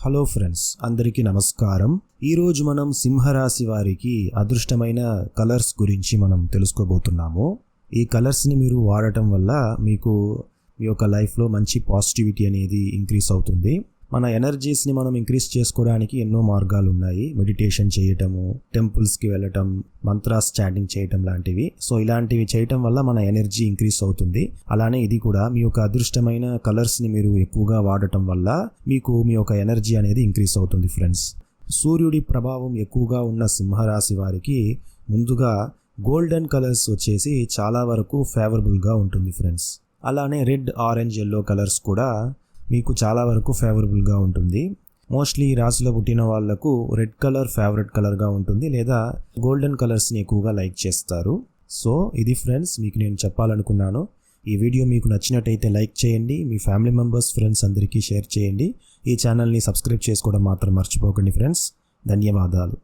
Hello friends, అందరికీ నమస్కారం. ఈరోజు మనం సింహరాశి వారికి అదృష్టమైన కలర్స్ గురించి మనం తెలుసుకోబోతున్నాము. ఈ కలర్స్ని మీరు వాడటం వల్ల మీకు మీ యొక్క లైఫ్లో మంచి పాజిటివిటీ అనేది ఇంక్రీస్ అవుతుంది. మన ఎనర్జీస్ని మనం ఇంక్రీస్ చేసుకోవడానికి ఎన్నో మార్గాలు ఉన్నాయి. మెడిటేషన్ చేయటము, టెంపుల్స్కి వెళ్ళటం, మంత్రాస్ చాటింగ్ చేయటం లాంటివి. సో ఇలాంటివి చేయటం వల్ల మన ఎనర్జీ ఇంక్రీస్ అవుతుంది. అలానే ఇది కూడా మీ యొక్క అదృష్టమైన కలర్స్ని మీరు ఎక్కువగా వాడటం వల్ల మీకు మీ యొక్క ఎనర్జీ అనేది ఇంక్రీస్ అవుతుంది ఫ్రెండ్స్. సూర్యుడి ప్రభావం ఎక్కువగా ఉన్న సింహరాశి వారికి ముందుగా గోల్డెన్ కలర్స్ వచ్చేసి చాలా వరకు ఫేవరబుల్గా ఉంటుంది ఫ్రెండ్స్. అలానే రెడ్, ఆరెంజ్, ఎల్లో కలర్స్ కూడా మీకు చాలా వరకు ఫేవరబుల్గా ఉంటుంది. మోస్ట్లీ ఈ రాశిలో పుట్టిన వాళ్లకు రెడ్ కలర్ ఫేవరెట్ కలర్గా ఉంటుంది, లేదా గోల్డెన్ కలర్స్ని ఎక్కువగా లైక్ చేస్తారు. సో ఇది ఫ్రెండ్స్ మీకు నేను చెప్పాలనుకున్నాను. ఈ వీడియో మీకు నచ్చినట్టయితే లైక్ చేయండి, మీ ఫ్యామిలీ మెంబర్స్, ఫ్రెండ్స్ అందరికీ షేర్ చేయండి. ఈ ఛానల్ని సబ్స్క్రైబ్ చేసుకోవడం మాత్రం మర్చిపోకండి ఫ్రెండ్స్. ధన్యవాదాలు.